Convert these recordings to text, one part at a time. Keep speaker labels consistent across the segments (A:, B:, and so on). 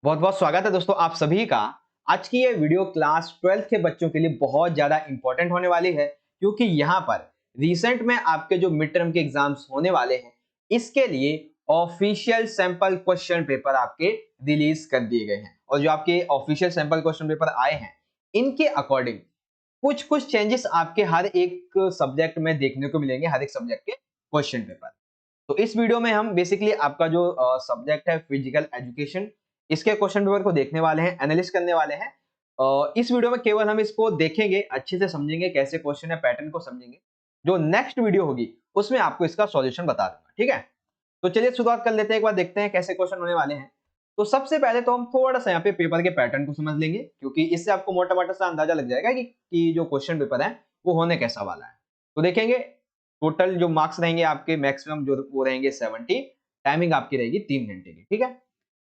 A: बहुत बहुत स्वागत है दोस्तों आप सभी का। आज की ये वीडियो क्लास 12th के बच्चों के लिए बहुत ज्यादा इंपॉर्टेंट होने वाली है, क्योंकि यहाँ पर रिसेंट में आपके जो मिड टर्म के एग्जाम्स होने वाले हैं, इसके लिए ऑफिशियल सैंपल क्वेश्चन पेपर आपके रिलीज कर दिए गए हैं। और जो आपके ऑफिशियल सैंपल क्वेश्चन पेपर आए हैं, इनके अकॉर्डिंग कुछ कुछ चेंजेस आपके हर एक सब्जेक्ट में देखने को मिलेंगे, हर एक सब्जेक्ट के क्वेश्चन पेपर। तो इस वीडियो में हम बेसिकली आपका जो सब्जेक्ट है फिजिकल एजुकेशन, इसके क्वेश्चन पेपर को देखने वाले हैं, एनालिसिस करने वाले हैं। इस वीडियो में केवल हम इसको देखेंगे, अच्छे से समझेंगे कैसे क्वेश्चन है, पैटर्न को समझेंगे। जो नेक्स्ट वीडियो होगी उसमें आपको इसका सॉल्यूशन बता दूंगा, ठीक है। तो चलिए शुरुआत कर लेते हैं, एक बार देखते हैं कैसे क्वेश्चन होने वाले हैं। तो सबसे पहले तो हम थोड़ा सा यहाँ पे पेपर के पैटर्न को समझ लेंगे, क्योंकि इससे आपको मोटा मोटा सा अंदाजा लग जाएगा कि जो क्वेश्चन पेपर है वो होने कैसा वाला है। तो देखेंगे टोटल जो मार्क्स रहेंगे आपके मैक्सिमम जो वो रहेंगे 70। टाइमिंग आपकी रहेगी 3 घंटे की, ठीक है।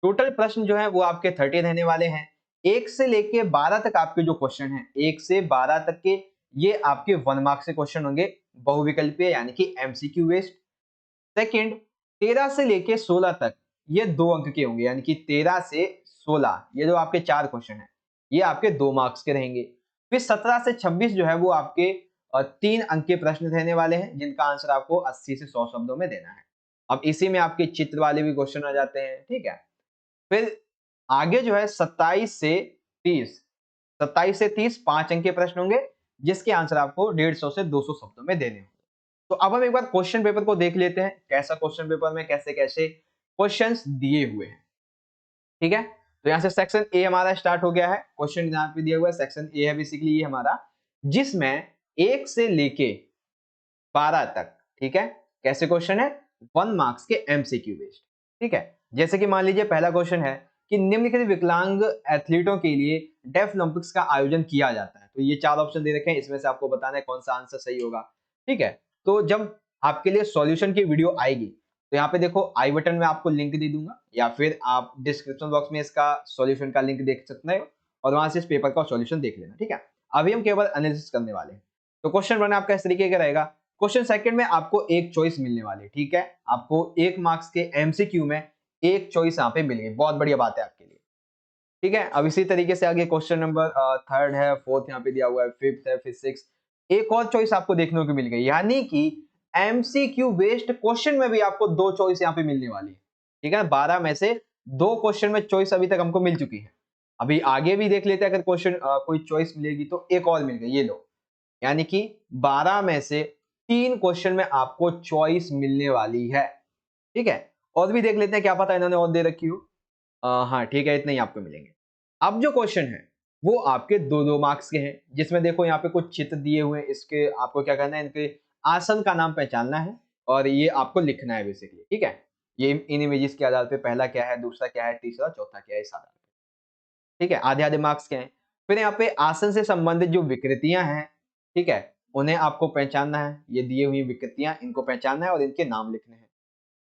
A: टोटल प्रश्न जो है वो आपके 30 रहने वाले हैं। 1 से लेके 12 तक आपके जो क्वेश्चन हैं, 1 से 12 तक के ये आपके 1 मार्क्स के क्वेश्चन होंगे, बहुविकल्पीय यानी कि एमसीक्यू बेस्ड। सेकंड, 13 से लेके 16 तक ये 2 अंक के होंगे, यानी कि 13 से 16 ये जो आपके 4 क्वेश्चन हैं, ये आपके 2 मार्क्स के रहेंगे। फिर 17 से 26 जो है वो आपके 3 अंक के प्रश्न रहने वाले हैं, जिनका आंसर आपको 80 से 100 शब्दों में देना है। अब इसी में आपके चित्र वाले भी क्वेश्चन आ जाते हैं, ठीक है। फिर आगे जो है 27 से 30 5 अंक के प्रश्न होंगे, जिसके आंसर आपको 150 से 200 शब्दों में देने होंगे। तो अब हम एक बार क्वेश्चन पेपर को देख लेते हैं, कैसा क्वेश्चन पेपर में कैसे कैसे क्वेश्चंस दिए हुए हैं, ठीक है। तो यहाँ से सेक्शन ए हमारा स्टार्ट हो गया है। क्वेश्चन यहाँ पे दिया हुआ है, सेक्शन ए है बेसिकली ये हमारा, जिसमें 1 से लेके 12 तक, ठीक है, कैसे क्वेश्चन है, 1 मार्क्स के एमसीक्यू बेस्ड, ठीक है। जैसे कि मान लीजिए पहला क्वेश्चन है कि निम्नलिखित विकलांग एथलीटों के लिए डेफ ओलंपिक्स का आयोजन किया जाता है। तो ये 4 ऑप्शन दे रखे हैं, इसमें से आपको बताना है कौन सा आंसर सही होगा, ठीक है। तो जब आपके लिए सॉल्यूशन की वीडियो आएगी, तो यहाँ पे देखो आई बटन में आपको लिंक दे दूंगा, या फिर आप डिस्क्रिप्शन बॉक्स में इसका सॉल्यूशन का लिंक देख सकते हो, और वहां से इस पेपर का सॉल्यूशन देख लेना, ठीक है। अभी हम केवल एनालिसिस करने वाले हैं। तो क्वेश्चन वन आपका इस तरीके का रहेगा। क्वेश्चन सेकंड में आपको एक चॉइस मिलने वाली है, ठीक है। आपको 1 मार्क्स के एमसीक्यू में एक चॉइस यहाँ पे मिल गई, बहुत बढ़िया बात है आपके लिए, ठीक है। अब इसी तरीके से आगे क्वेश्चन नंबर थर्ड है, फोर्थ यहाँ पे दिया हुआ है, फिफ्थ है, फिर सिक्स, एक और चॉइस आपको देखने को मिल गई, यानी कि एमसीक्यू बेस्ड क्वेश्चन में भी आपको 2 चॉइस यहाँ पे मिलने वाली है, ठीक है। 12 में से 2 क्वेश्चन में चॉइस अभी तक हमको मिल चुकी है। अभी आगे भी देख लेते हैं, अगर क्वेश्चन कोई चॉइस मिलेगी तो एक और मिल गई, ये लो, यानी कि 12 में से 3 क्वेश्चन में आपको चॉइस मिलने वाली है, ठीक है। और भी देख लेते हैं, क्या पता इन्होंने और दे रखी हो। हाँ ठीक है, इतने ही आपको मिलेंगे। अब जो क्वेश्चन है वो आपके 2-2 मार्क्स के हैं, जिसमें देखो यहाँ पे कुछ चित्र दिए हुए हैं, इसके आपको क्या करना है, इनके आसन का नाम पहचानना है और ये आपको लिखना है बेसिकली, ठीक है। ये इन इमेजेस के आधार पे पहला क्या है, दूसरा क्या है, तीसरा चौथा क्या है, इस आधार पे, ठीक है। आधे आधे मार्क्स के हैं। फिर यहाँ पे आसन से संबंधित जो विकृतियां हैं, ठीक है, उन्हें आपको पहचानना है। ये दिए हुई विकृतियां, इनको पहचानना है और इनके नाम लिखने हैं।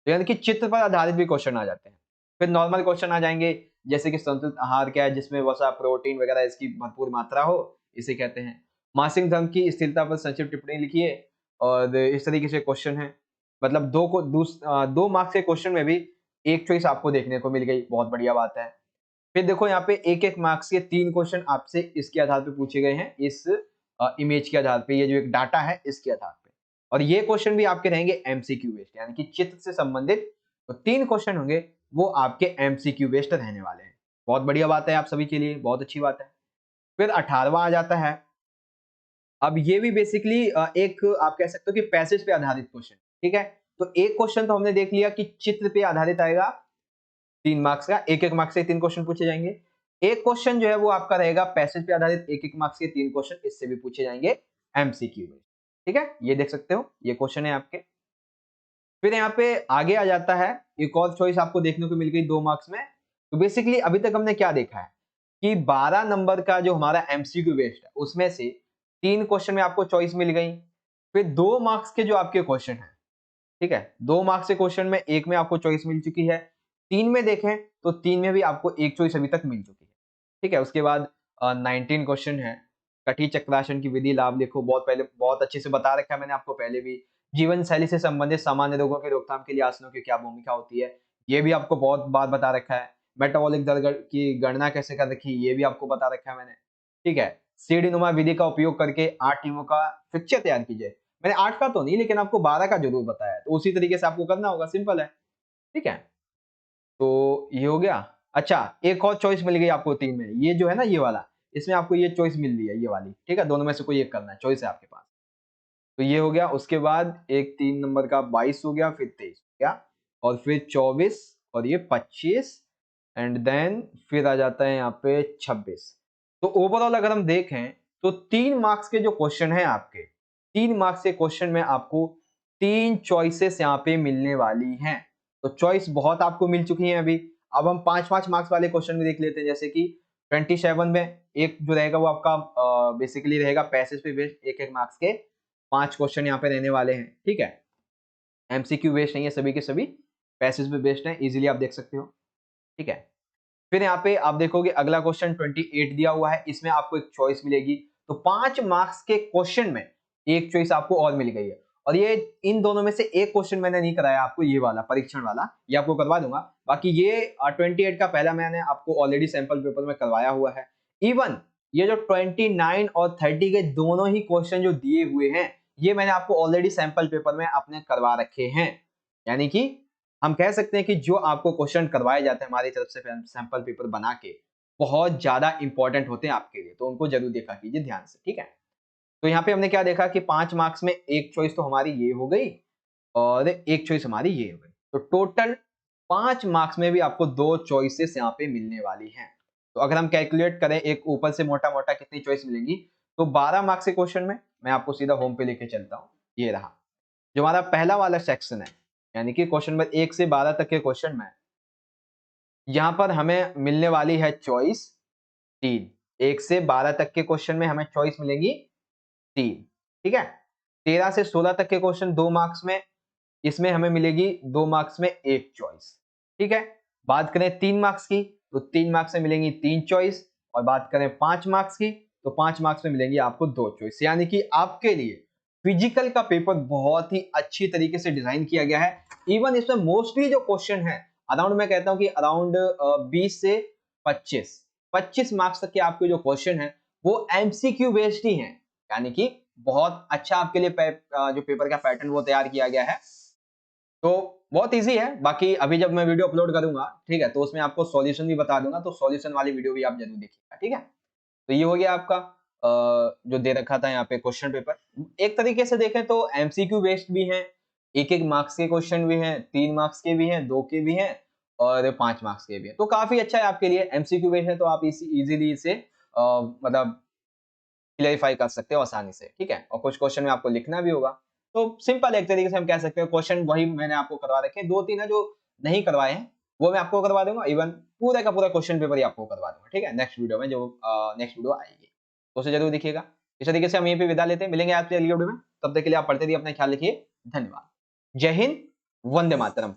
A: तो यानी कि चित्र पर आधारित भी क्वेश्चन आ जाते हैं। फिर नॉर्मल क्वेश्चन आ जाएंगे, जैसे कि संतुलित आहार क्या है, जिसमें वसा, प्रोटीन वगैरह इसकी भरपूर मात्रा हो, इसे कहते हैं। मासिक धर्म की स्थिरता पर संक्षिप्त टिप्पणी लिखिए, और इस तरीके से क्वेश्चन है। मतलब 2 मार्क्स के क्वेश्चन में भी एक चॉइस आपको देखने को मिल गई, बहुत बढ़िया बात है। फिर देखो यहाँ पे एक एक मार्क्स के 3 क्वेश्चन आपसे इसके आधार पे पूछे गए हैं, इस इमेज के आधार पे, ये जो एक डाटा है इसके आधार पे। और ये क्वेश्चन भी आपके रहेंगे एमसीक्यू बेस्ड, यानी कि चित्र से संबंधित। तो 3 क्वेश्चन होंगे वो आपके एमसीक्यू बेस्ड रहने वाले हैं। बहुत बढ़िया बात है आप सभी के लिए, बहुत अच्छी बात है। फिर 18वां आ जाता है। अब ये भी बेसिकली एक आप कह सकते हो कि पैसेज पे आधारित क्वेश्चन, ठीक है। तो एक क्वेश्चन तो हमने देख लिया कि चित्र पे आधारित आएगा, 3 मार्क्स का, एक एक मार्क्स से 3 क्वेश्चन पूछे जाएंगे। एक क्वेश्चन जो है वो आपका रहेगा पैसेज पे आधारित, एक एक मार्क्स के 3 क्वेश्चन इससे भी पूछे जाएंगे एमसीक्यू में, ठीक है। ये देख सकते हो, ये क्वेश्चन है आपके। फिर यहाँ पे आगे आ जाता है, एक और चॉइस आपको देखने को मिल गई 2 मार्क्स में। तो बेसिकली अभी तक हमने क्या देखा है कि 12 नंबर का जो हमारा एमसीक्यू बेस्ड है, उसमें से 3 क्वेश्चन में आपको चॉइस मिल गई। फिर 2 मार्क्स के जो आपके क्वेश्चन है, ठीक है, 2 मार्क्स के क्वेश्चन में एक में आपको चॉइस मिल चुकी है। 3 में देखें तो 3 में भी आपको एक चॉइस अभी तक मिल चुकी है, ठीक है। उसके बाद 19 क्वेश्चन है, कटी चक्रासन की विधि लाभ लिखो, बहुत पहले बहुत अच्छे से बता रखा है मैंने आपको पहले भी। जीवन शैली से संबंधित सामान्य रोगों की रोकथाम के लिए आसनों की क्या भूमिका होती है, ये भी आपको बहुत बार बता रखा है। मेटाबॉलिक दर की गणना कैसे कर रखी ये भी आपको बता रखा है मैंने, ठीक है। सीढ़ीनुमा विधि का उपयोग करके 8 टीमों का फिक्चर तैयार कीजिए। मैंने 8 का तो नहीं लेकिन आपको 12 का जरूर बताया है, तो उसी तरीके से आपको करना होगा, सिंपल है, ठीक है। तो ये हो गया। अच्छा, एक और चॉइस मिल गई आपको 3 में, ये जो है ना ये वाला, इसमें आपको ये चॉइस मिल रही है, ये वाली, ठीक है। दोनों में से कोई एक करना है, चॉइस है आपके पास। तो ये हो गया। उसके बाद एक 3 नंबर का 22 हो गया, फिर 23 हो गया, और फिर 24 और ये 25 एंड देन फिर आ जाता है यहाँ पे 26। तो ओवरऑल अगर हम देखें तो 3 मार्क्स के जो क्वेश्चन है आपके, 3 मार्क्स के क्वेश्चन में आपको 3 चॉइसेस यहाँ पे मिलने वाली हैं। तो चॉइस बहुत आपको मिल चुकी है अभी। अब हम 5-5 मार्क्स वाले क्वेश्चन भी देख लेते हैं, जैसे कि 27 में एक जो रहेगा वो आपका बेसिकली रहेगा पैसेज पे बेस्ड, एक मार्क्स के 5 क्वेश्चन यहाँ पे रहने वाले हैं, ठीक है। एमसीक्यू बेस्ड नहीं है, सभी के सभी पैसेज पे बेस्ड है, इजीली आप देख सकते हो, ठीक है। फिर यहाँ पे आप देखोगे अगला क्वेश्चन 28 दिया हुआ है, इसमें आपको एक चॉइस मिलेगी। तो 5 मार्क्स के क्वेश्चन में एक चॉइस आपको और मिल गई है, और ये इन दोनों में से एक क्वेश्चन मैंने नहीं कराया आपको, ये वाला परीक्षण वाला ये आपको करवा दूंगा। बाकी ये 28 का पहला मैंने आपको ऑलरेडी सैंपल पेपर में करवाया हुआ है। इवन ये जो 29 और 30 के दोनों ही क्वेश्चन जो दिए हुए हैं, ये मैंने आपको ऑलरेडी सैंपल पेपर में अपने करवा रखे हैं। यानी कि हम कह सकते हैं कि जो आपको क्वेश्चन करवाए जाते हैं हमारी तरफ से सैंपल पेपर बना के, बहुत ज्यादा इंपॉर्टेंट होते हैं आपके लिए, तो उनको जरूर देखा कीजिए ध्यान से, ठीक है। तो यहाँ पे हमने क्या देखा कि 5 मार्क्स में एक चॉइस तो हमारी ये हो गई और एक चॉइस हमारी ये हो गई, तो टोटल 5 मार्क्स में भी आपको 2 चॉइसेस यहाँ पे मिलने वाली हैं। तो अगर हम कैलकुलेट करें एक ऊपर से मोटा मोटा कितनी चॉइस मिलेंगी, तो 12 मार्क्स के क्वेश्चन में मैं आपको सीधा होम पे लेके चलता हूँ। ये रहा जो हमारा पहला वाला सेक्शन है, यानी कि क्वेश्चन नंबर 1 से 12 तक के क्वेश्चन में यहाँ पर हमें मिलने वाली है चॉइस 3। 1 से 12 तक के क्वेश्चन में हमें चॉइस मिलेंगी 3, ठीक है। 13 से 16 तक के क्वेश्चन 2 मार्क्स में, इसमें हमें मिलेगी 2 मार्क्स में एक चॉइस, ठीक है। बात करें 3 मार्क्स की, तो 3 मार्क्स में मिलेंगी 3 चॉइस, और बात करें 5 मार्क्स की, तो 5 मार्क्स में मिलेंगी आपको 2 चॉइस। यानी कि आपके लिए फिजिकल का पेपर बहुत ही अच्छी तरीके से डिजाइन किया गया है। इवन इसमें मोस्टली जो क्वेश्चन है अराउंड, मैं कहता हूं कि अराउंड 20 से 25 मार्क्स तक के आपके जो क्वेश्चन है वो एमसीक्यू बेस्ड ही हैं। यानी कि बहुत अच्छा आपके लिए जो पेपर का पैटर्न वो तैयार किया गया है, तो बहुत इजी है। बाकी अभी जब मैं वीडियो अपलोड करूंगा, ठीक है, तो उसमें आपको सॉल्यूशन भी बता दूंगा, तो सॉल्यूशन वाली वीडियो भी आप जरूर देखिएगा, ठीक है। तो ये हो गया आपका जो दे रखा था यहाँ पे क्वेश्चन पेपर। एक तरीके से देखें तो एमसीक्यू बेस्ड भी है, एक मार्क्स के क्वेश्चन भी हैं, 3 मार्क्स के भी हैं, 2 के भी हैं और 5 मार्क्स के भी हैं, तो काफी अच्छा है आपके लिए। एमसीक्यू बेस्ड है तो आप इजीली इसे मतलब क्लेरिफाई कर सकते हो आसानी से, ठीक है। और कुछ क्वेश्चन में आपको लिखना भी होगा, तो सिंपल एक तरीके से हम कह सकते हैं क्वेश्चन वही मैंने आपको करवा रखे हैं। 2-3 है जो नहीं करवाए हैं वो मैं आपको करवा दूंगा, इवन पूरा का पूरा क्वेश्चन पेपर ही आपको करवा दूंगा, ठीक है, नेक्स्ट वीडियो में, जो नेक्स्ट वीडियो आएगी तो उसे जरूर देखिएगा। इस तरीके से हम यहीं पे विदा लेते हैं, मिलेंगे आपसे अगली वीडियो में, तब तक के लिए आप पढ़ते रहिए, अपना ख्याल रखिए, धन्यवाद, जय हिंद, वंदे मातरम।